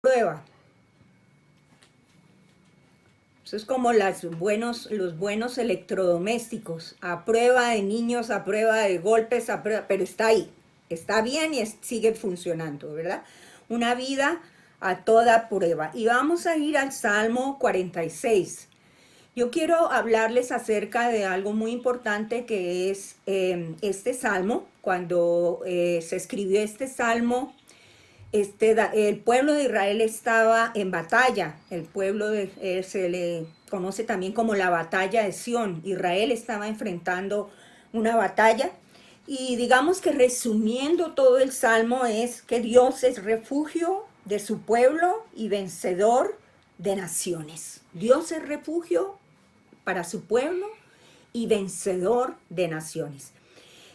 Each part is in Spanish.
prueba. Eso es como los buenos electrodomésticos, a prueba de niños, a prueba de golpes, a prueba, pero está ahí, está bien y sigue funcionando, ¿verdad? Una vida a toda prueba. Y vamos a ir al Salmo 46. Yo quiero hablarles acerca de algo muy importante que es este salmo. Cuando se escribió este salmo, el pueblo de Israel estaba en batalla. Se le conoce también como la batalla de Sión. Israel estaba enfrentando una batalla. Y digamos que resumiendo todo el salmo es que Dios es refugio de su pueblo y vencedor de naciones. Dios es refugio para su pueblo y vencedor de naciones.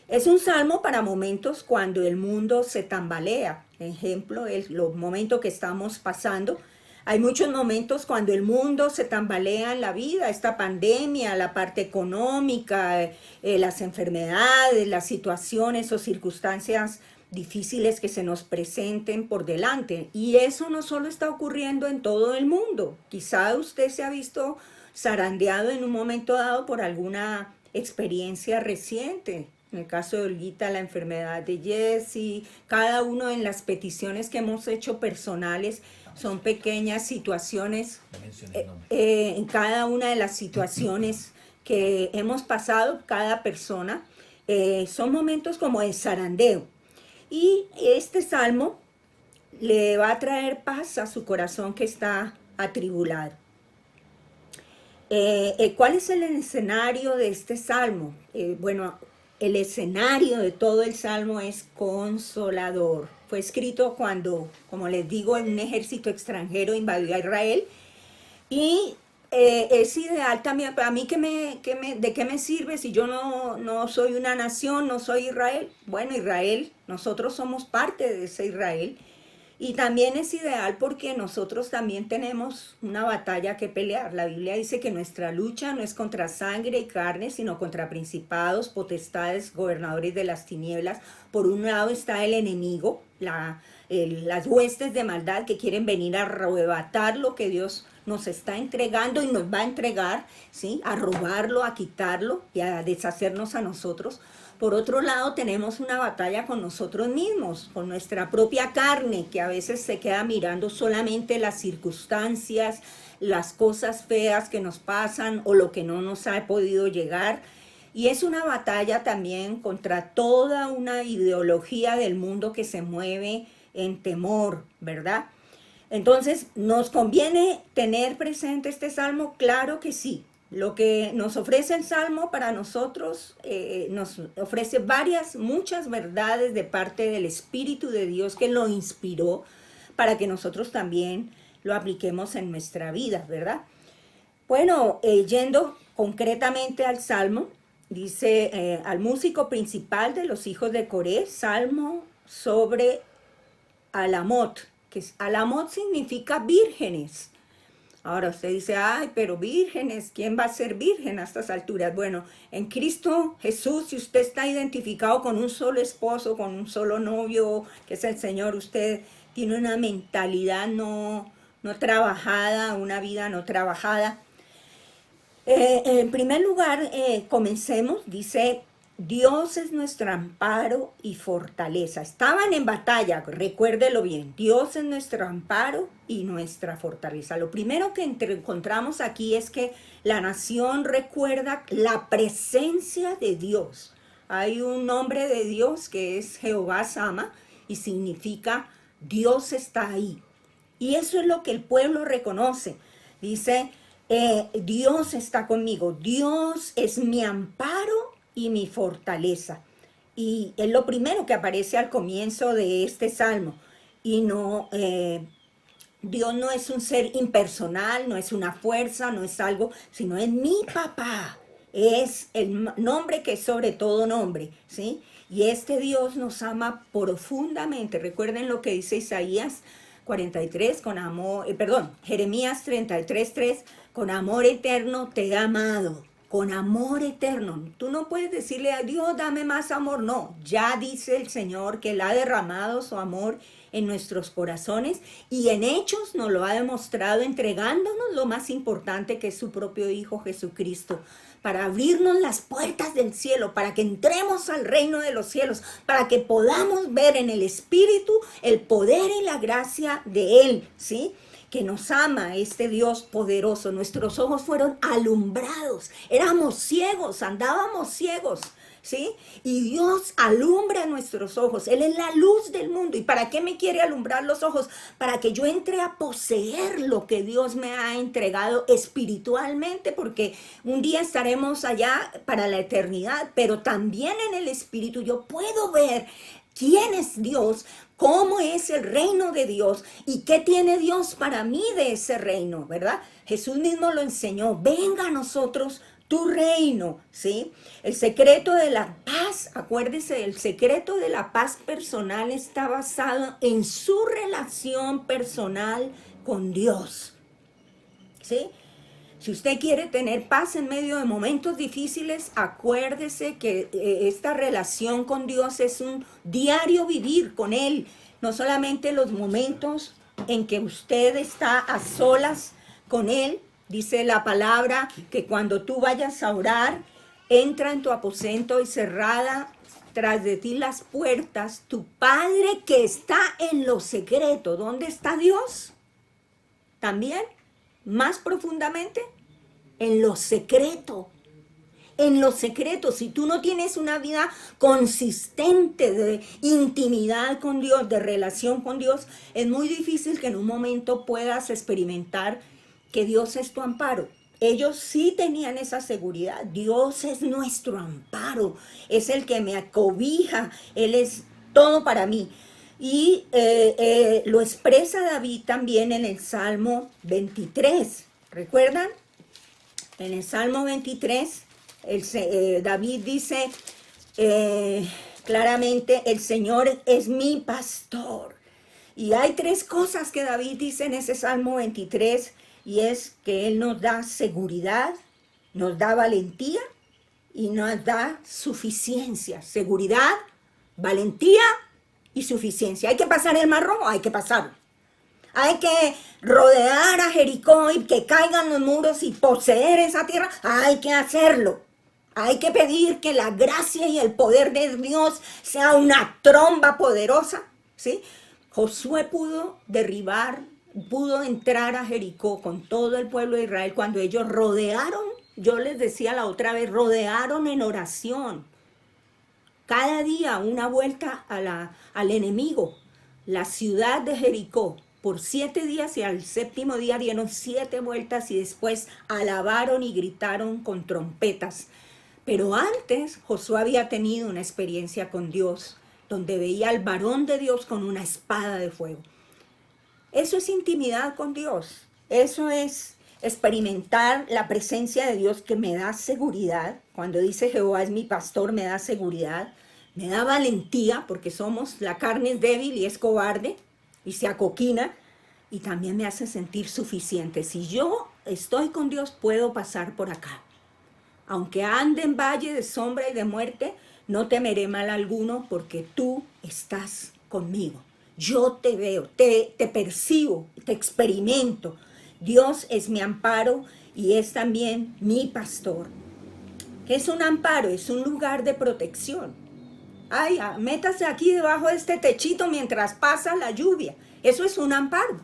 Es un salmo para momentos cuando el mundo se tambalea. Ejemplo, los momentos que estamos pasando. Hay muchos momentos cuando el mundo se tambalea en la vida, esta pandemia, la parte económica, las enfermedades, las situaciones o circunstancias difíciles que se nos presenten por delante. Y eso no solo está ocurriendo en todo el mundo. Quizá usted se ha visto zarandeado en un momento dado por alguna experiencia reciente. En el caso de Olguita, la enfermedad de Jesse, cada uno en las peticiones que hemos hecho personales son pequeñas situaciones. En cada una de las situaciones que hemos pasado, cada persona, son momentos como de zarandeo. Y este salmo le va a traer paz a su corazón que está atribulado. ¿Cuál es el escenario de este salmo? Bueno, el escenario de todo el salmo es consolador. Fue escrito cuando, como les digo, un ejército extranjero invadió a Israel. Y es ideal también para mí. ¿De qué me sirve si yo no soy una nación, no soy Israel? Bueno, Israel, nosotros somos parte de ese Israel. Y también es ideal porque nosotros también tenemos una batalla que pelear. La Biblia dice que nuestra lucha no es contra sangre y carne, sino contra principados, potestades, gobernadores de las tinieblas. Por un lado está el enemigo, las huestes de maldad que quieren venir a arrebatar lo que Dios nos está entregando y nos va a entregar, ¿sí? A robarlo, a quitarlo y a deshacernos a nosotros. Por otro lado, tenemos una batalla con nosotros mismos, con nuestra propia carne, que a veces se queda mirando solamente las circunstancias, las cosas feas que nos pasan o lo que no nos ha podido llegar. Y es una batalla también contra toda una ideología del mundo que se mueve en temor, ¿verdad? Entonces, ¿nos conviene tener presente este salmo? Claro que sí. Lo que nos ofrece el salmo para nosotros nos ofrece muchas verdades de parte del Espíritu de Dios que lo inspiró para que nosotros también lo apliquemos en nuestra vida, ¿verdad? Bueno, yendo concretamente al salmo, dice al músico principal de los hijos de Coré, salmo sobre Alamot, Alamot significa vírgenes. Ahora usted dice, ay, pero vírgenes, ¿quién va a ser virgen a estas alturas? Bueno, en Cristo Jesús, si usted está identificado con un solo esposo, con un solo novio, que es el Señor, usted tiene una mentalidad no trabajada, una vida no trabajada. En primer lugar, comencemos, dice, Dios es nuestro amparo y fortaleza. Estaban en batalla, recuérdelo bien. Dios es nuestro amparo y nuestra fortaleza. Lo primero que encontramos aquí es que la nación recuerda la presencia de Dios. Hay un nombre de Dios que es Jehová Sama y significa Dios está ahí. Y eso es lo que el pueblo reconoce. Dice, Dios está conmigo, Dios es mi amparo y mi fortaleza. Y es lo primero que aparece al comienzo de este salmo. Y Dios no es un ser impersonal, no es una fuerza, no es algo, sino es mi papá. Es el nombre que es sobre todo nombre, ¿sí? Y este Dios nos ama profundamente. Recuerden lo que dice Isaías 43, con amor, Jeremías 33:3, con amor eterno te he amado, con amor eterno. Tú no puedes decirle a Dios, dame más amor. No, ya dice el Señor que Él ha derramado su amor en nuestros corazones y en hechos nos lo ha demostrado entregándonos lo más importante que es su propio Hijo Jesucristo, para abrirnos las puertas del cielo, para que entremos al reino de los cielos, para que podamos ver en el Espíritu el poder y la gracia de Él, ¿sí? Que nos ama este Dios poderoso. Nuestros ojos fueron alumbrados, éramos ciegos, andábamos ciegos, ¿sí? Y Dios alumbra nuestros ojos, Él es la luz del mundo. ¿Y para qué me quiere alumbrar los ojos? Para que yo entre a poseer lo que Dios me ha entregado espiritualmente, porque un día estaremos allá para la eternidad, pero también en el Espíritu yo puedo ver quién es Dios, cómo es el reino de Dios y qué tiene Dios para mí de ese reino, ¿verdad? Jesús mismo lo enseñó, venga a nosotros tu reino, ¿sí? El secreto de la paz, acuérdese, el secreto de la paz personal está basado en su relación personal con Dios, ¿sí? Si usted quiere tener paz en medio de momentos difíciles, acuérdese que esta relación con Dios es un diario vivir con Él. No solamente los momentos en que usted está a solas con Él. Dice la palabra que cuando tú vayas a orar, entra en tu aposento y cerrada tras de ti las puertas, tu Padre que está en lo secreto. ¿Dónde está Dios? También, más profundamente, en lo secreto. En lo secreto, si tú no tienes una vida consistente de intimidad con Dios, de relación con Dios, es muy difícil que en un momento puedas experimentar que Dios es tu amparo. Ellos sí tenían esa seguridad. Dios es nuestro amparo, es el que me acobija, Él es todo para mí. Y lo expresa David también en el Salmo 23. ¿Recuerdan? En el Salmo 23, David dice claramente, el Señor es mi pastor. Y hay tres cosas que David dice en ese Salmo 23, y es que Él nos da seguridad, nos da valentía y nos da suficiencia. Seguridad, valentía y suficiencia. ¿Hay que pasar el Mar Rojo? Hay que pasarlo. Hay que rodear a Jericó y que caigan los muros y poseer esa tierra. Hay que hacerlo. Hay que pedir que la gracia y el poder de Dios sea una tromba poderosa, ¿sí? Josué pudo entrar a Jericó con todo el pueblo de Israel cuando ellos rodearon, yo les decía la otra vez, rodearon en oración. Cada día una vuelta al enemigo, la ciudad de Jericó. Por 7 días y al séptimo día dieron 7 vueltas y después alabaron y gritaron con trompetas. Pero antes Josué había tenido una experiencia con Dios, donde veía al varón de Dios con una espada de fuego. Eso es intimidad con Dios. Eso es experimentar la presencia de Dios que me da seguridad. Cuando dice Jehová es mi pastor, me da seguridad. Me da valentía porque la carne es débil y es cobarde y se acoquina, y también me hace sentir suficiente. Si yo estoy con Dios, puedo pasar por acá. Aunque ande en valle de sombra y de muerte, no temeré mal alguno porque tú estás conmigo. Yo te veo, te percibo, te experimento. Dios es mi amparo y es también mi pastor. ¿Qué es un amparo? Es un lugar de protección. Ay, métase aquí debajo de este techito mientras pasa la lluvia. Eso es un amparo,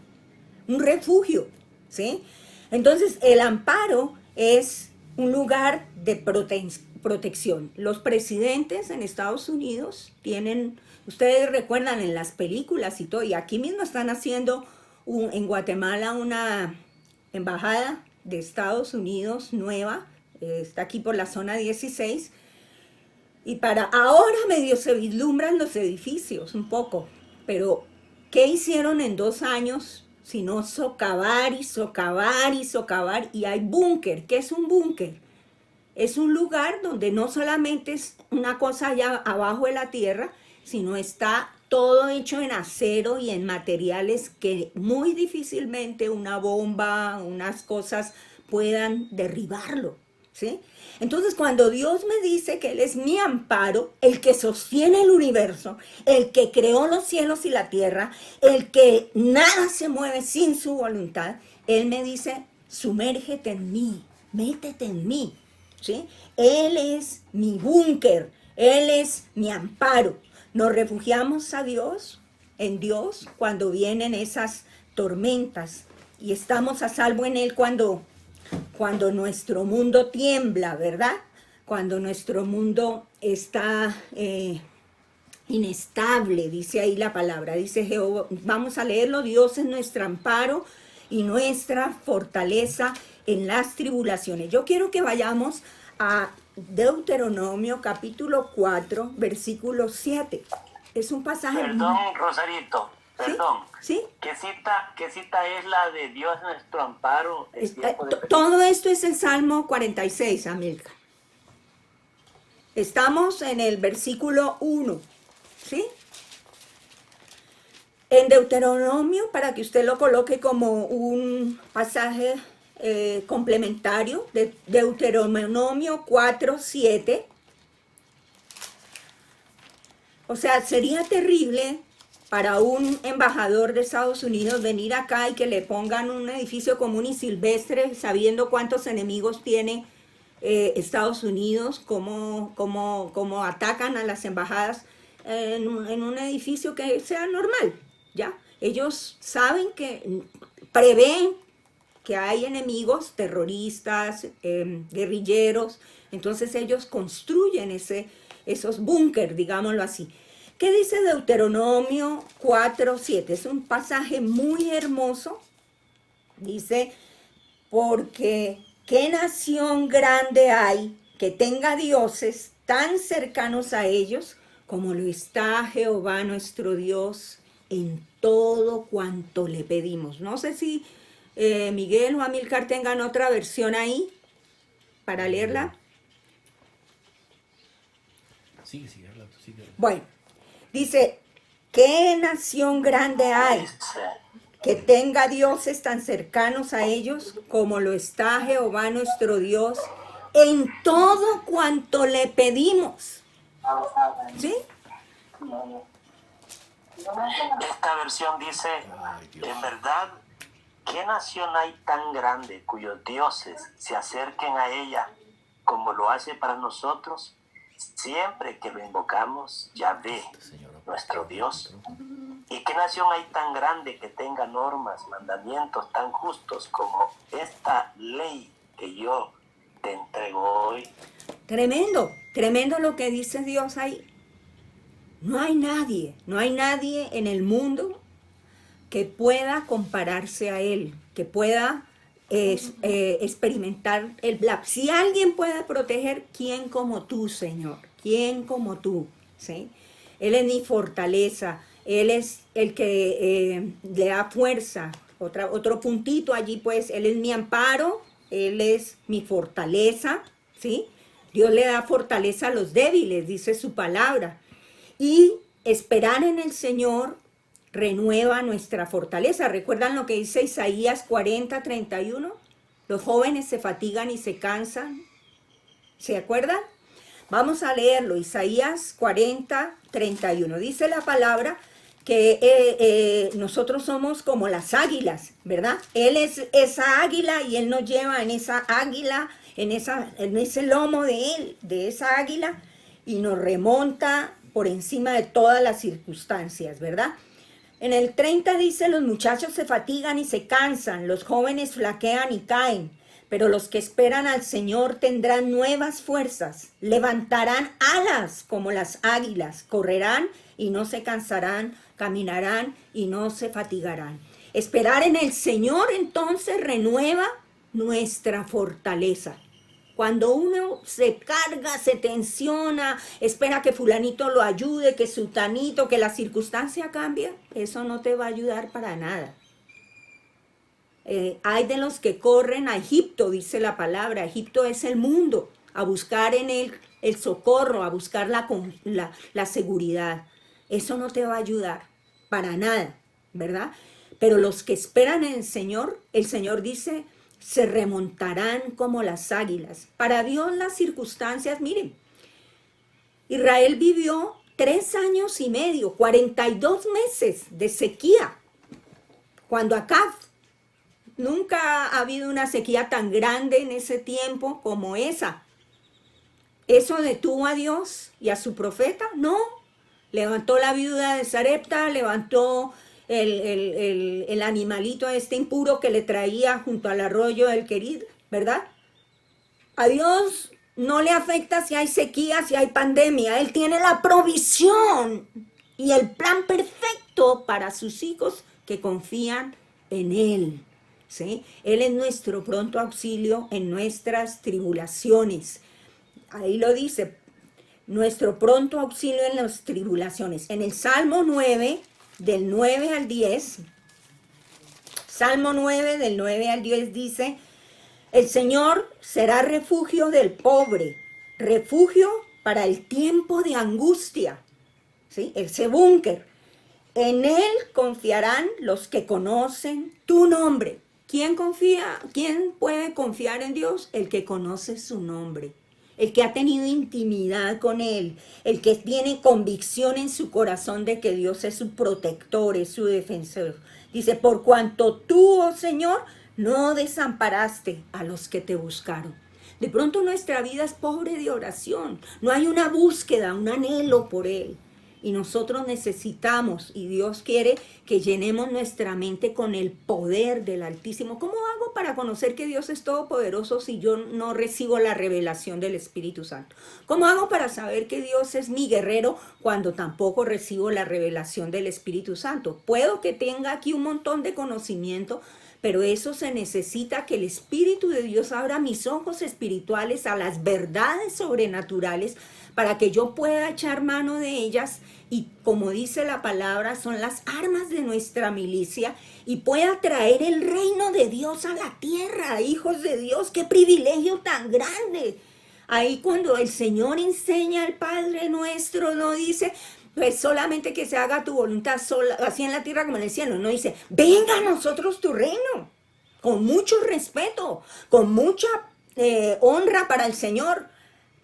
un refugio, ¿sí? Entonces, el amparo es un lugar de protección. Los presidentes en Estados Unidos tienen, ustedes recuerdan en las películas y todo, y aquí mismo están haciendo en Guatemala una embajada de Estados Unidos nueva, está aquí por la zona 16, y para ahora medio se vislumbran los edificios un poco, pero ¿qué hicieron en 2 años? Sino socavar y socavar y socavar, y hay búnker. ¿Qué es un búnker? Es un lugar donde no solamente es una cosa allá abajo de la tierra, sino está todo hecho en acero y en materiales que muy difícilmente una bomba, unas cosas puedan derribarlo, ¿sí? Entonces, cuando Dios me dice que Él es mi amparo, el que sostiene el universo, el que creó los cielos y la tierra, el que nada se mueve sin su voluntad, Él me dice, sumérgete en mí, métete en mí, ¿sí? Él es mi búnker, Él es mi amparo. Nos refugiamos a Dios, en Dios, cuando vienen esas tormentas y estamos a salvo en Él cuando nuestro mundo tiembla, ¿verdad? Cuando nuestro mundo está inestable, dice ahí la palabra, dice Jehová, vamos a leerlo, Dios es nuestro amparo y nuestra fortaleza en las tribulaciones. Yo quiero que vayamos a Deuteronomio capítulo 4, versículo 7. Es un pasaje... Perdón, Rosarito, perdón. ¿Sí? ¿Qué cita es la de Dios nuestro amparo en tiempo de peligro? Todo esto es el Salmo 46, Amilcar. Estamos en el versículo 1, ¿sí? En Deuteronomio, para que usted lo coloque como un pasaje complementario, de Deuteronomio 4, 7. O sea, sería terrible para un embajador de Estados Unidos venir acá y que le pongan un edificio común y silvestre, sabiendo cuántos enemigos tiene Estados Unidos, cómo atacan a las embajadas en un edificio que sea normal, ¿ya? Ellos saben prevén que hay enemigos, terroristas, guerrilleros, entonces ellos construyen esos búnker, digámoslo así. ¿Qué dice Deuteronomio 4:7? Es un pasaje muy hermoso. Dice, porque ¿qué nación grande hay que tenga dioses tan cercanos a ellos como lo está Jehová nuestro Dios en todo cuanto le pedimos? No sé si Miguel o Amilcar tengan otra versión ahí para leerla. Sigue. Bueno, dice, ¿qué nación grande hay que tenga dioses tan cercanos a ellos como lo está Jehová nuestro Dios en todo cuanto le pedimos? ¿Sí? Esta versión dice, en verdad, ¿qué nación hay tan grande cuyos dioses se acerquen a ella como lo hace para nosotros? Siempre que lo invocamos, Yahvé, nuestro Dios. ¿Y qué nación hay tan grande que tenga normas, mandamientos tan justos como esta ley que yo te entrego hoy? Tremendo, tremendo lo que dice Dios ahí. No hay nadie en el mundo que pueda compararse a Él, que pueda experimentar el black. Si alguien puede proteger, ¿quién como tú, Señor? ¿Quién como tú? ¿Sí? Él es mi fortaleza, Él es el que le da fuerza. Otro puntito allí, pues, Él es mi amparo, Él es mi fortaleza, ¿sí? Dios le da fortaleza a los débiles, dice su palabra. Y esperar en el Señor renueva nuestra fortaleza. ¿Recuerdan lo que dice Isaías 40:31? Los jóvenes se fatigan y se cansan. ¿Se acuerdan? Vamos a leerlo. Isaías 40:31. Dice la palabra que nosotros somos como las águilas, ¿verdad? Él es esa águila y Él nos lleva en esa águila, en ese lomo de Él, de esa águila, y nos remonta por encima de todas las circunstancias, ¿verdad? En el 30 dice, los muchachos se fatigan y se cansan, los jóvenes flaquean y caen, pero los que esperan al Señor tendrán nuevas fuerzas, levantarán alas como las águilas, correrán y no se cansarán, caminarán y no se fatigarán. Esperar en el Señor entonces renueva nuestra fortaleza. Cuando uno se carga, se tensiona, espera que fulanito lo ayude, que sutanito, que la circunstancia cambie, eso no te va a ayudar para nada. Hay de los que corren a Egipto, dice la palabra. Egipto es el mundo, a buscar en él el socorro, a buscar la seguridad. Eso no te va a ayudar para nada, ¿verdad? Pero los que esperan en el Señor dice, se remontarán como las águilas. Para Dios las circunstancias, miren, Israel vivió 3 años y medio, 42 meses de sequía, cuando Acab, nunca ha habido una sequía tan grande en ese tiempo como esa. ¿Eso detuvo a Dios y a su profeta? No. Levantó la viuda de Sarepta, levantó el animalito este impuro que le traía junto al arroyo del Querid, ¿verdad? A Dios no le afecta si hay sequía, si hay pandemia. Él tiene la provisión y el plan perfecto para sus hijos que confían en Él, ¿sí? Él es nuestro pronto auxilio en nuestras tribulaciones. Ahí lo dice, nuestro pronto auxilio en las tribulaciones. En el Salmo 9, del 9 al 10, Salmo 9, del 9 al 10 dice, el Señor será refugio del pobre, refugio para el tiempo de angustia, ¿sí? Ese búnker. En Él confiarán los que conocen tu nombre. ¿Quién confía? ¿Quién puede confiar en Dios? El que conoce su nombre. El que ha tenido intimidad con Él, el que tiene convicción en su corazón de que Dios es su protector, es su defensor. Dice, por cuanto tú, oh Señor, no desamparaste a los que te buscaron. De pronto nuestra vida es pobre de oración, no hay una búsqueda, un anhelo por Él. Y nosotros necesitamos, y Dios quiere que llenemos nuestra mente con el poder del Altísimo. ¿Cómo hago para conocer que Dios es todopoderoso si yo no recibo la revelación del Espíritu Santo? ¿Cómo hago para saber que Dios es mi guerrero cuando tampoco recibo la revelación del Espíritu Santo? Puedo que tenga aquí un montón de conocimiento, pero eso se necesita que el Espíritu de Dios abra mis ojos espirituales a las verdades sobrenaturales para que yo pueda echar mano de ellas y, como dice la palabra, son las armas de nuestra milicia y pueda traer el reino de Dios a la tierra, hijos de Dios. ¡Qué privilegio tan grande! Ahí cuando el Señor enseña al Padre nuestro, no dice, pues solamente que se haga tu voluntad sola, así en la tierra como en el cielo. No dice, venga a nosotros tu reino, con mucho respeto, con mucha honra para el Señor.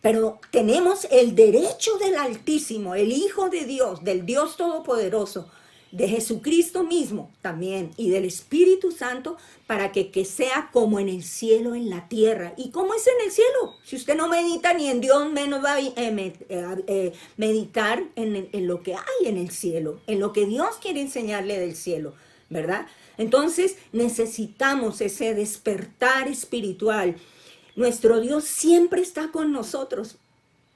Pero tenemos el derecho del Altísimo, el Hijo de Dios, del Dios Todopoderoso, de Jesucristo mismo también y del Espíritu Santo para que sea como en el cielo, en la tierra. ¿Y cómo es en el cielo? Si usted no medita ni en Dios, menos va a meditar en lo que hay en el cielo, en lo que Dios quiere enseñarle del cielo, ¿verdad? Entonces necesitamos ese despertar espiritual. Nuestro Dios siempre está con nosotros,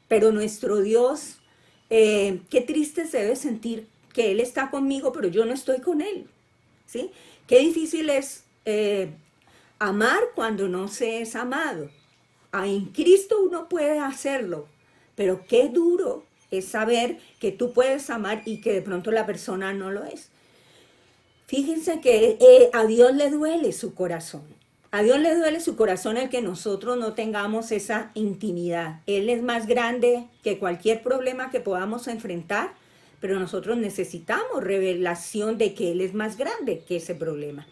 pero nuestro Dios, qué triste se debe sentir que Él está conmigo, pero yo no estoy con Él, ¿sí? Qué difícil es amar cuando no se es amado. En Cristo uno puede hacerlo, pero qué duro es saber que tú puedes amar y que de pronto la persona no lo es. Fíjense que a Dios le duele su corazón. A Dios le duele su corazón el que nosotros no tengamos esa intimidad. Él es más grande que cualquier problema que podamos enfrentar, pero nosotros necesitamos revelación de que Él es más grande que ese problema.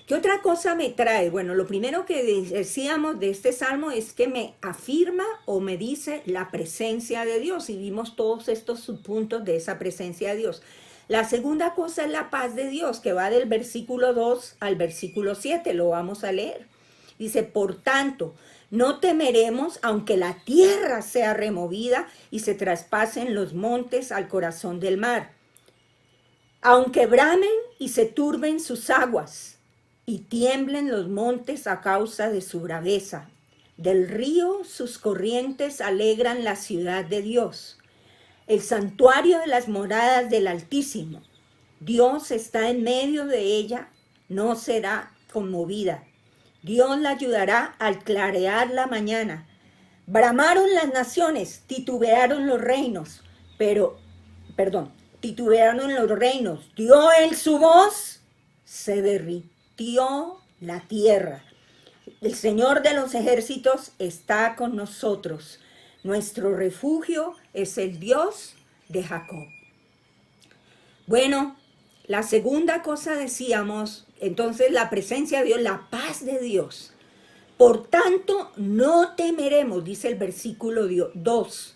¿Qué otra cosa me trae? Bueno, lo primero que decíamos de este salmo es que me afirma o me dice la presencia de Dios, y vimos todos estos subpuntos de esa presencia de Dios. La segunda cosa es la paz de Dios, que va del versículo 2 al versículo 7, lo vamos a leer. Dice, por tanto, no temeremos aunque la tierra sea removida y se traspasen los montes al corazón del mar. Aunque bramen y se turben sus aguas y tiemblen los montes a causa de su braveza. Del río sus corrientes alegran la ciudad de Dios, el santuario de las moradas del Altísimo. Dios está en medio de ella, no será conmovida. Dios la ayudará al clarear la mañana. Bramaron las naciones, titubearon los reinos, titubearon los reinos. Dio él su voz, se derritió la tierra. El Señor de los ejércitos está con nosotros. Nuestro refugio es el Dios de Jacob. Bueno, la segunda cosa decíamos, entonces la presencia de Dios, la paz de Dios. Por tanto, no temeremos, dice el versículo 2.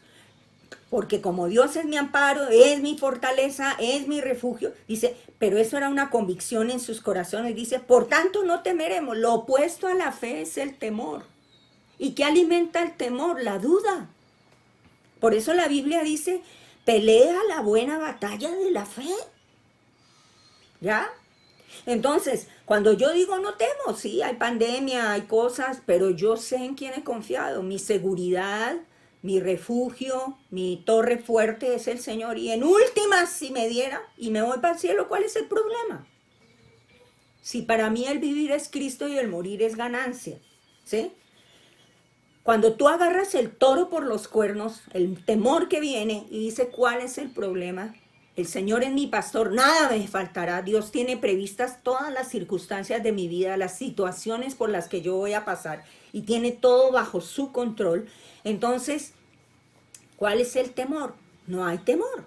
Porque como Dios es mi amparo, es mi fortaleza, es mi refugio, dice, pero eso era una convicción en sus corazones, dice, por tanto no temeremos. Lo opuesto a la fe es el temor. ¿Y qué alimenta el temor? La duda. Por eso la Biblia dice, pelea la buena batalla de la fe. ¿Ya? Entonces, cuando yo digo no temo, sí, hay pandemia, hay cosas, pero yo sé en quién he confiado. Mi seguridad, mi refugio, mi torre fuerte es el Señor. Y en últimas, si me diera y me voy para el cielo, ¿cuál es el problema? Si para mí el vivir es Cristo y el morir es ganancia, ¿sí? Cuando tú agarras el toro por los cuernos, el temor que viene y dice, ¿cuál es el problema? El Señor es mi pastor, nada me faltará. Dios tiene previstas todas las circunstancias de mi vida, las situaciones por las que yo voy a pasar y tiene todo bajo su control. Entonces, ¿cuál es el temor? No hay temor.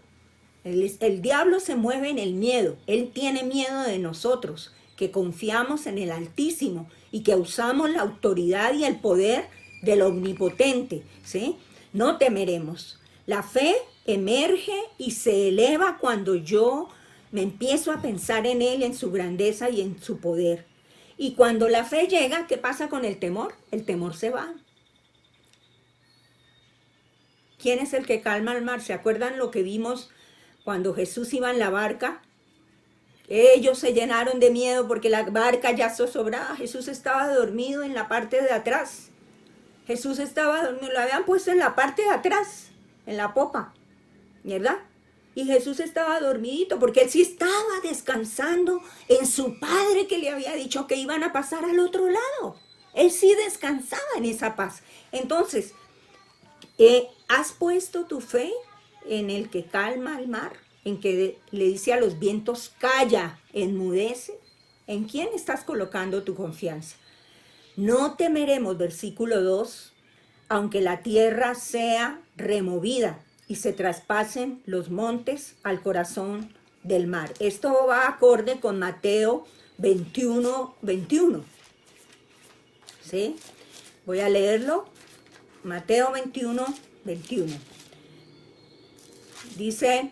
El diablo se mueve en el miedo. Él tiene miedo de nosotros, que confiamos en el Altísimo y que usamos la autoridad y el poder del Omnipotente, ¿sí? No temeremos. La fe emerge y se eleva cuando yo me empiezo a pensar en Él, en su grandeza y en su poder. Y cuando la fe llega, ¿qué pasa con el temor? El temor se va. ¿Quién es el que calma el mar? ¿Se acuerdan lo que vimos cuando Jesús iba en la barca? Ellos se llenaron de miedo porque la barca ya zozobraba. Jesús estaba dormido en la parte de atrás. Jesús estaba dormido, lo habían puesto en la parte de atrás, en la popa, ¿verdad? Y Jesús estaba dormidito porque él sí estaba descansando en su Padre que le había dicho que iban a pasar al otro lado. Él sí descansaba en esa paz. Entonces, ¿has puesto tu fe en el que calma el mar? ¿En que le dice a los vientos, calla, enmudece? ¿En quién estás colocando tu confianza? No temeremos, versículo 2, aunque la tierra sea removida y se traspasen los montes al corazón del mar. Esto va acorde con Mateo 21, 21. ¿Sí? Voy a leerlo. Mateo 21, 21. Dice,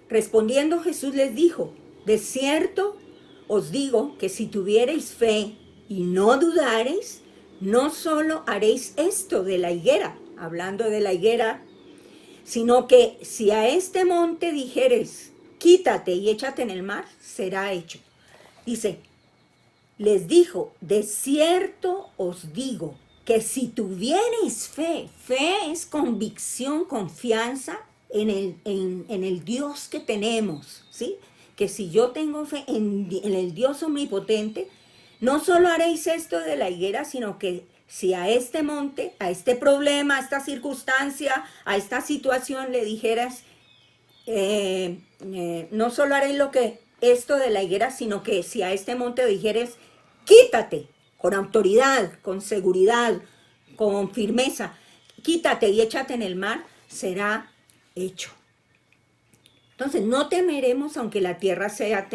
respondiendo Jesús les dijo, de cierto os digo que si tuviereis fe y no dudareis, no solo haréis esto de la higuera, hablando de la higuera, sino que si a este monte dijeres, quítate y échate en el mar, será hecho. Dice, les dijo, de cierto os digo, que si tuviereis fe, fe es convicción, confianza en el Dios que tenemos, ¿sí? Que si yo tengo fe en el Dios omnipotente, no solo haréis esto de la higuera, sino que si a este monte, a este problema, a esta circunstancia, a esta situación le dijeras, no solo haréis esto de la higuera, sino que si a este monte dijeres, quítate, con autoridad, con seguridad, con firmeza, quítate y échate en el mar, será hecho. Entonces, no temeremos aunque la tierra sea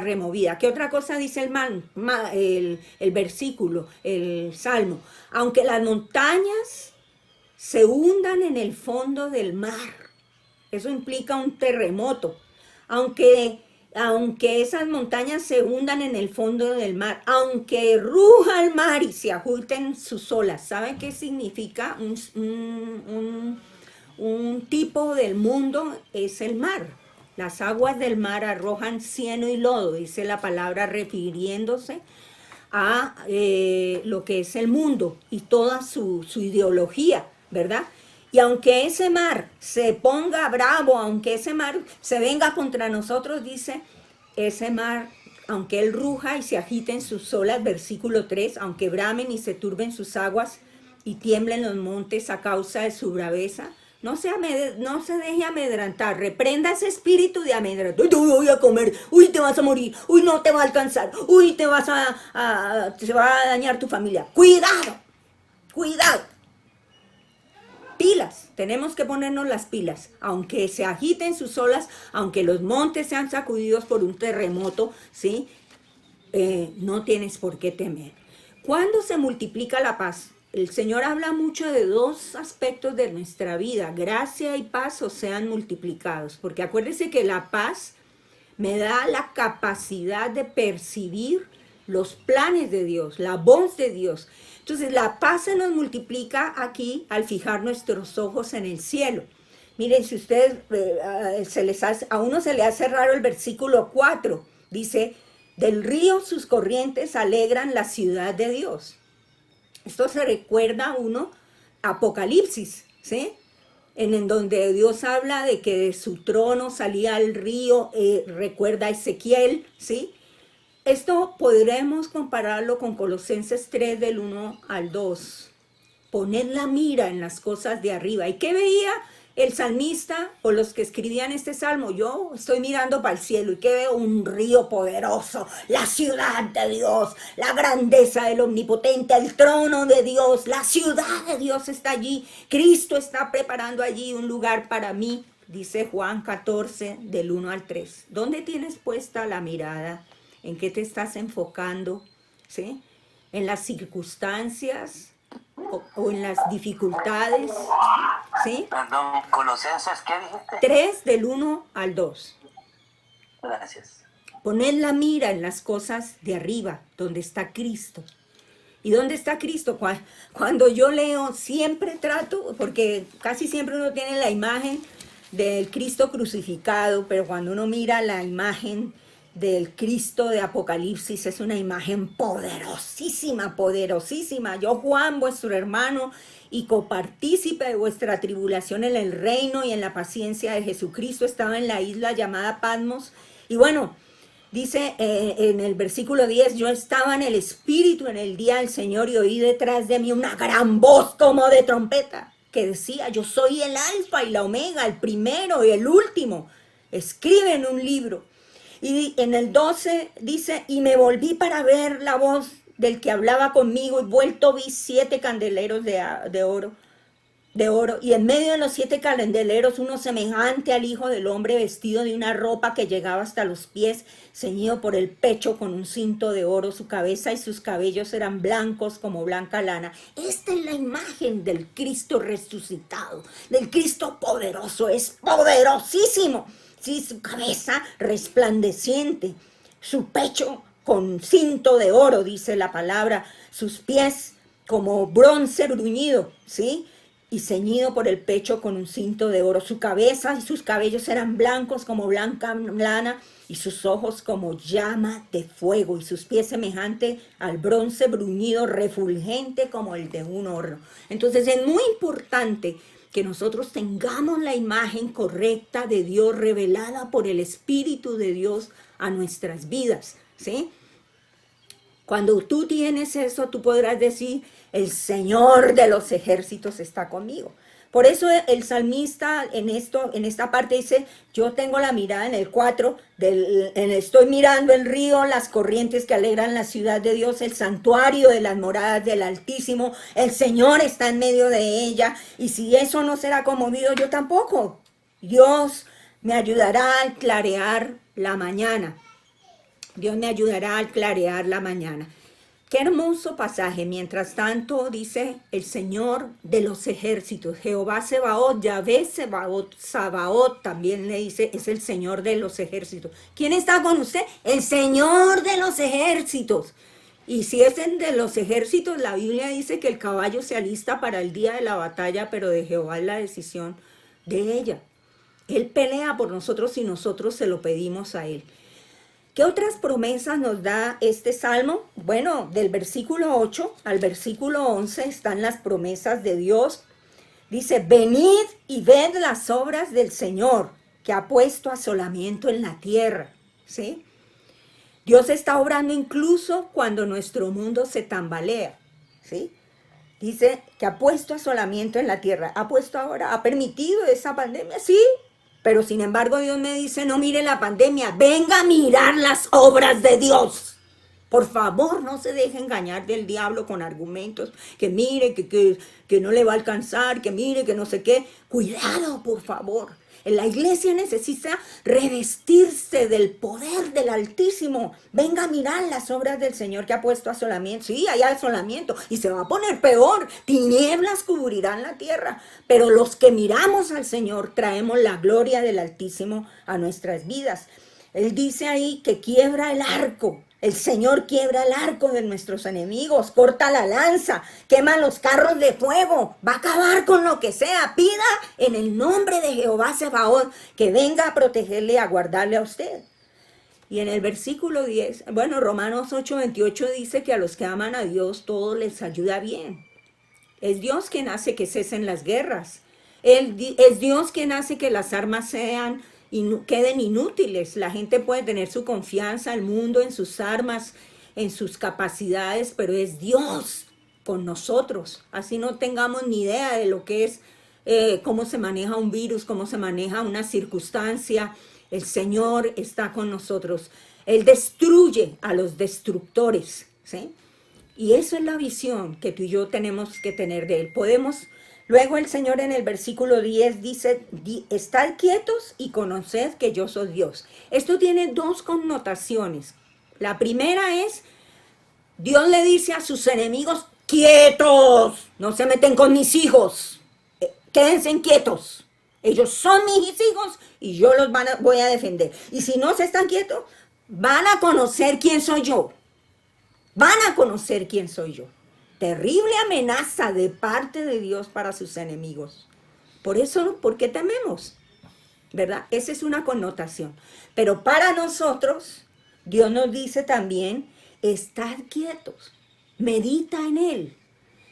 removida. ¿Qué otra cosa dice el versículo, el salmo? Aunque las montañas se hundan en el fondo del mar. Eso implica un terremoto. Aunque esas montañas se hundan en el fondo del mar, aunque ruja el mar y se agiten sus olas. ¿Saben qué significa? Un tipo del mundo es el mar. Las aguas del mar arrojan cieno y lodo, dice la palabra, refiriéndose a lo que es el mundo y toda su ideología, ¿verdad? Y aunque ese mar se ponga bravo, aunque ese mar se venga contra nosotros, dice, ese mar, aunque él ruja y se agiten sus olas, versículo 3, aunque bramen y se turben sus aguas y tiemblen los montes a causa de su braveza, no se deje amedrantar, reprenda ese espíritu de amedrantar. Uy, te voy a comer, uy, te vas a morir, uy, no te va a alcanzar, uy, se va a dañar tu familia. Cuidado, cuidado. Pilas, tenemos que ponernos las pilas, aunque se agiten sus olas, aunque los montes sean sacudidos por un terremoto, ¿sí? No tienes por qué temer. ¿Cuándo se multiplica la paz? El Señor habla mucho de dos aspectos de nuestra vida, gracia y paz o sean multiplicados, porque acuérdese que la paz me da la capacidad de percibir los planes de Dios, la voz de Dios. Entonces la paz se nos multiplica aquí al fijar nuestros ojos en el cielo. Miren, si ustedes, a uno se le hace raro el versículo 4, dice, del río sus corrientes alegran la ciudad de Dios. Esto se recuerda a uno, Apocalipsis, ¿sí? En donde Dios habla de que de su trono salía el río, recuerda a Ezequiel, ¿sí? Esto podremos compararlo con Colosenses 3 del 1 al 2. Poned la mira en las cosas de arriba. ¿Y qué veía el salmista o los que escribían este salmo? Yo estoy mirando para el cielo y que veo un río poderoso, la ciudad de Dios, la grandeza del omnipotente, el trono de Dios, la ciudad de Dios está allí. Cristo está preparando allí un lugar para mí, dice Juan 14 del 1 al 3. ¿Dónde tienes puesta la mirada? ¿En qué te estás enfocando? ¿Sí? ¿En las circunstancias o en las dificultades? ¿Sí? Perdón, Colosenses, ¿qué dijiste? 3 del 1 al 2. Gracias. Poned la mira en las cosas de arriba, donde está Cristo. ¿Y dónde está Cristo? Cuando yo leo, siempre trato, porque casi siempre uno tiene la imagen del Cristo crucificado, pero cuando uno mira la imagen del Cristo de Apocalipsis, es una imagen poderosísima, poderosísima. Yo, Juan, vuestro hermano y copartícipe de vuestra tribulación en el reino y en la paciencia de Jesucristo, estaba en la isla llamada Patmos. Y bueno, dice en el versículo 10, yo estaba en el Espíritu en el día del Señor y oí detrás de mí una gran voz como de trompeta que decía, yo soy el alfa y la omega, el primero y el último. Escribe en un libro. Y en el 12 dice, y me volví para ver la voz del que hablaba conmigo y vuelto vi 7 candeleros de oro, y en medio de los 7 candeleros uno semejante al Hijo del Hombre vestido de una ropa que llegaba hasta los pies, ceñido por el pecho con un cinto de oro, su cabeza y sus cabellos eran blancos como blanca lana. Esta es la imagen del Cristo resucitado, del Cristo poderoso, es poderosísimo. Sí, su cabeza resplandeciente, su pecho con cinto de oro, dice la palabra, sus pies como bronce bruñido, ¿sí? Y ceñido por el pecho con un cinto de oro. Su cabeza y sus cabellos eran blancos como blanca lana, y sus ojos como llama de fuego, y sus pies semejante al bronce bruñido, refulgente como el de un horno. Entonces es muy importante que nosotros tengamos la imagen correcta de Dios revelada por el Espíritu de Dios a nuestras vidas, ¿sí? Cuando tú tienes eso, tú podrás decir, el Señor de los ejércitos está conmigo. Por eso el salmista en esta parte dice, yo tengo la mirada en el 4, estoy mirando el río, las corrientes que alegran la ciudad de Dios, el santuario de las moradas del Altísimo, el Señor está en medio de ella, y si eso no será conmovido, yo tampoco. Dios me ayudará a clarear la mañana. Dios me ayudará a clarear la mañana. Qué hermoso pasaje. Mientras tanto, dice el Señor de los ejércitos, Jehová Sebaot, Yahvé Sebaot, Sabaot, también le dice, es el Señor de los ejércitos. ¿Quién está con usted? El Señor de los ejércitos. Y si es el de los ejércitos, la Biblia dice que el caballo se alista para el día de la batalla, pero de Jehová es la decisión de ella. Él pelea por nosotros y nosotros se lo pedimos a Él. ¿Qué otras promesas nos da este salmo? Bueno, del versículo 8 al versículo 11 están las promesas de Dios. Dice, venid y ved las obras del Señor, que ha puesto asolamiento en la tierra. ¿Sí? Dios está obrando incluso cuando nuestro mundo se tambalea. ¿Sí? Dice que ha puesto asolamiento en la tierra. ¿Ha permitido esa pandemia? Sí. Pero sin embargo Dios me dice, no mire la pandemia, venga a mirar las obras de Dios. Por favor, no se deje engañar del diablo con argumentos, que mire, que no le va a alcanzar, que mire, que no sé qué. Cuidado, por favor. La iglesia necesita revestirse del poder del Altísimo. Venga a mirar las obras del Señor que ha puesto asolamiento. Sí, hay asolamiento y se va a poner peor. Tinieblas cubrirán la tierra. Pero los que miramos al Señor traemos la gloria del Altísimo a nuestras vidas. Él dice ahí que quiebra el arco. El Señor quiebra el arco de nuestros enemigos, corta la lanza, quema los carros de fuego, va a acabar con lo que sea. Pida en el nombre de Jehová Sebaot que venga a protegerle y a guardarle a usted. Y en el versículo 10, Romanos 8:28 dice que a los que aman a Dios todo les ayuda bien. Es Dios quien hace que cesen las guerras. Es Dios quien hace que las armas queden inútiles. La gente puede tener su confianza, el mundo, en sus armas, en sus capacidades, pero es Dios con nosotros. Así no tengamos ni idea de lo que es, cómo se maneja un virus, cómo se maneja una circunstancia. El Señor está con nosotros. Él destruye a los destructores, ¿sí? Y eso es la visión que tú y yo tenemos que tener de Él. Luego el Señor en el versículo 10 dice, estad quietos y conoced que yo soy Dios. Esto tiene dos connotaciones. La primera es, Dios le dice a sus enemigos, quietos, no se meten con mis hijos, quédense quietos. Ellos son mis hijos y yo los voy a defender. Y si no se están quietos, van a conocer quién soy yo. Van a conocer quién soy yo. Terrible amenaza de parte de Dios para sus enemigos. Por eso, ¿por qué tememos? ¿Verdad? Esa es una connotación. Pero para nosotros, Dios nos dice también, estad quietos, medita en Él.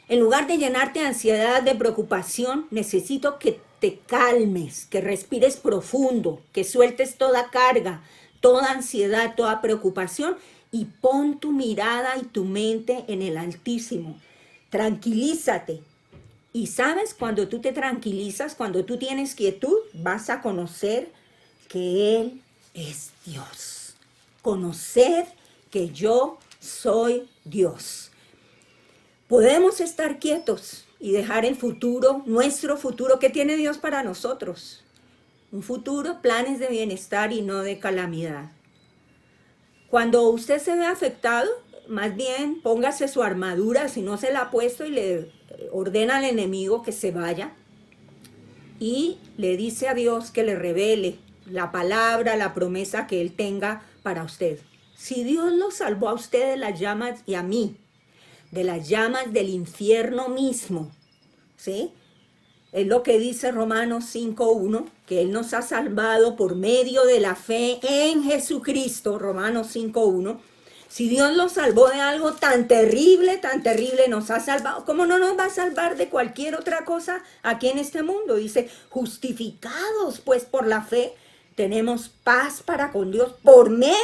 En lugar de llenarte de ansiedad, de preocupación, necesito que te calmes, que respires profundo, que sueltes toda carga, toda ansiedad, toda preocupación y pon tu mirada y tu mente en el Altísimo. Tranquilízate. Y sabes, cuando tú te tranquilizas, cuando tú tienes quietud, vas a conocer que Él es Dios. Conocer que yo soy Dios. Podemos estar quietos y dejar el futuro, nuestro futuro, que tiene Dios para nosotros. Un futuro, planes de bienestar y no de calamidad. Cuando usted se ve afectado, más bien póngase su armadura, si no se la ha puesto, y le ordena al enemigo que se vaya. Y le dice a Dios que le revele la palabra, la promesa que Él tenga para usted. Si Dios lo salvó a usted de las llamas y a mí, de las llamas del infierno mismo, ¿sí? Es lo que dice Romanos 5:1, que Él nos ha salvado por medio de la fe en Jesucristo, Romanos 5:1. Si Dios nos salvó de algo tan terrible, nos ha salvado, ¿cómo no nos va a salvar de cualquier otra cosa aquí en este mundo? Dice, justificados pues por la fe, tenemos paz para con Dios por medio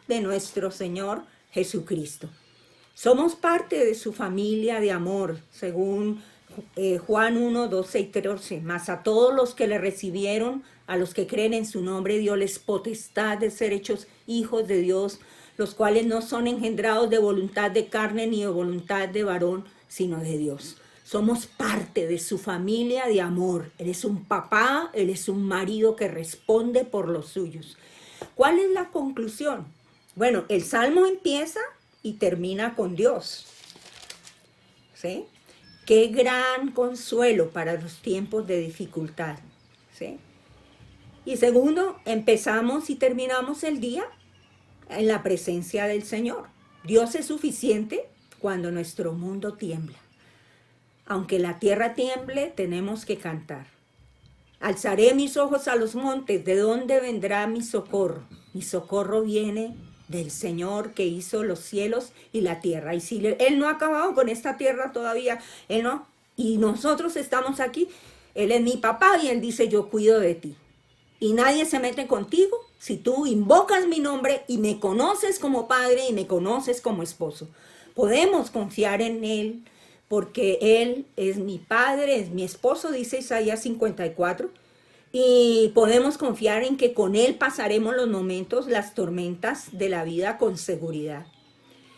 de nuestro Señor Jesucristo. Somos parte de su familia de amor, según Juan 1:12 y 13, mas a todos los que le recibieron, a los que creen en su nombre, dióles potestad de ser hechos hijos de Dios, los cuales no son engendrados de voluntad de carne ni de voluntad de varón, sino de Dios. Somos parte de su familia de amor. Él es un papá, Él es un marido que responde por los suyos. ¿Cuál es la conclusión? Bueno, el Salmo empieza y termina con Dios. ¿Sí? Qué gran consuelo para los tiempos de dificultad. ¿Sí? Y segundo, empezamos y terminamos el día en la presencia del Señor. Dios es suficiente cuando nuestro mundo tiembla. Aunque la tierra tiemble, tenemos que cantar. Alzaré mis ojos a los montes, ¿de dónde vendrá mi socorro? Mi socorro viene del Señor que hizo los cielos y la tierra. Y si Él no ha acabado con esta tierra todavía, Él no, y nosotros estamos aquí, Él es mi papá y Él dice, yo cuido de ti. Y nadie se mete contigo si tú invocas mi nombre y me conoces como padre y me conoces como esposo. Podemos confiar en Él porque Él es mi padre, es mi esposo, dice Isaías 54. Y podemos confiar en que con Él pasaremos los momentos, las tormentas de la vida con seguridad.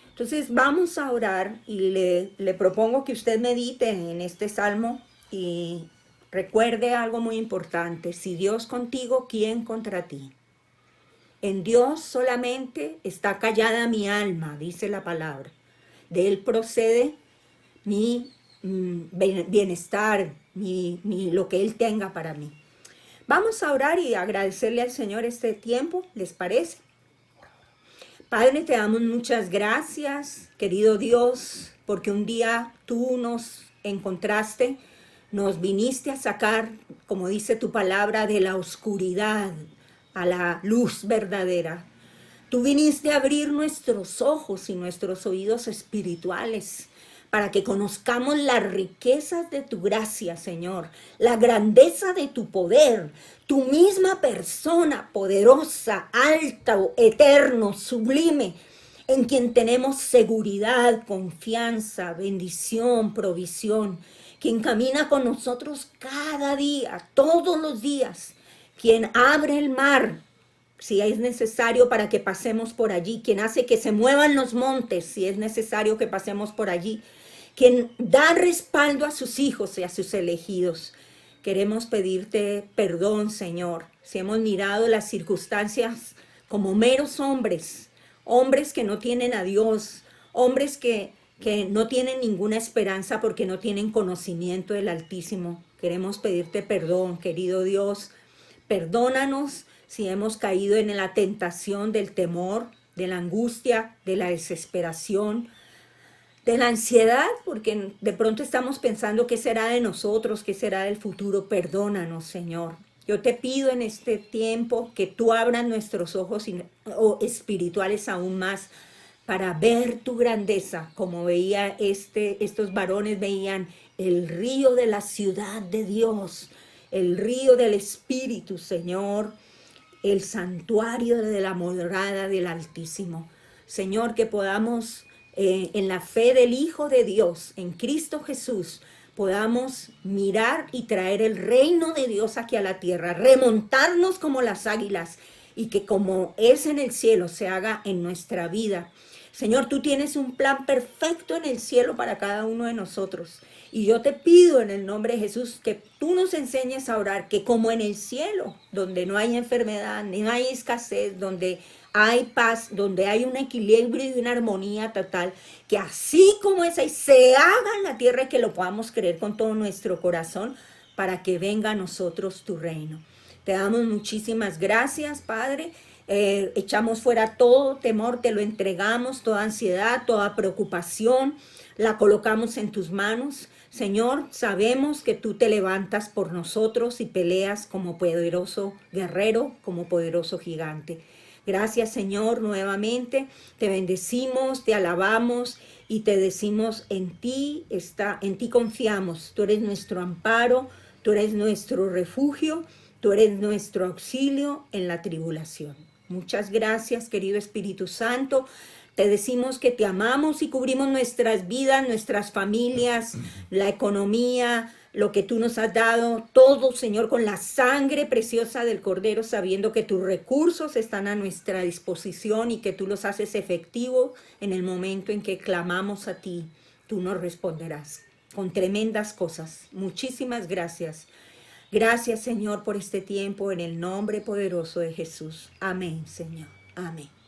Entonces vamos a orar y le propongo que usted medite en este salmo y Recuerde algo muy importante: si Dios contigo, ¿quién contra ti? En Dios solamente está callada mi alma, dice la palabra. De Él procede mi bienestar, lo que Él tenga para mí. Vamos a orar y agradecerle al Señor este tiempo, ¿les parece? Padre, te damos muchas gracias, querido Dios, porque un día tú nos encontraste, nos viniste a sacar, como dice tu palabra, de la oscuridad a la luz verdadera. Tú viniste a abrir nuestros ojos y nuestros oídos espirituales para que conozcamos las riquezas de tu gracia, Señor, la grandeza de tu poder, tu misma persona poderosa, alta, eterno, sublime, en quien tenemos seguridad, confianza, bendición, provisión, quien camina con nosotros cada día, todos los días, quien abre el mar si es necesario para que pasemos por allí, quien hace que se muevan los montes si es necesario que pasemos por allí, quien da respaldo a sus hijos y a sus elegidos. Queremos pedirte perdón, Señor, si hemos mirado las circunstancias como meros hombres, hombres que no tienen a Dios, hombres que no tienen ninguna esperanza porque no tienen conocimiento del Altísimo. Queremos pedirte perdón, querido Dios. Perdónanos si hemos caído en la tentación del temor, de la angustia, de la desesperación, de la ansiedad, porque de pronto estamos pensando qué será de nosotros, qué será del futuro. Perdónanos, Señor. Yo te pido en este tiempo que tú abras nuestros ojos espirituales aún más para ver tu grandeza, como veía estos varones veían el río de la ciudad de Dios, el río del Espíritu, Señor, el santuario de la morada del Altísimo. Señor, que podamos, en la fe del Hijo de Dios, en Cristo Jesús, podamos mirar y traer el reino de Dios aquí a la tierra, remontarnos como las águilas y que como es en el cielo se haga en nuestra vida. Señor, tú tienes un plan perfecto en el cielo para cada uno de nosotros. Y yo te pido en el nombre de Jesús que tú nos enseñes a orar, que como en el cielo, donde no hay enfermedad, ni hay escasez, donde hay paz, donde hay un equilibrio y una armonía total, que así como es ahí, se haga en la tierra y que lo podamos creer con todo nuestro corazón para que venga a nosotros tu reino. Te damos muchísimas gracias, Padre. Echamos fuera todo temor, te lo entregamos, toda ansiedad, toda preocupación, la colocamos en tus manos. Señor, sabemos que tú te levantas por nosotros y peleas como poderoso guerrero, como poderoso gigante. Gracias, Señor, nuevamente. Te bendecimos, te alabamos y te decimos, en ti confiamos. Tú eres nuestro amparo, tú eres nuestro refugio, tú eres nuestro auxilio en la tribulación. Muchas gracias, querido Espíritu Santo. Te decimos que te amamos y cubrimos nuestras vidas, nuestras familias, la economía, lo que tú nos has dado, todo, Señor, con la sangre preciosa del Cordero, sabiendo que tus recursos están a nuestra disposición y que tú los haces efectivos en el momento en que clamamos a ti. Tú nos responderás con tremendas cosas. Muchísimas gracias. Gracias, Señor, por este tiempo, en el nombre poderoso de Jesús. Amén, Señor. Amén.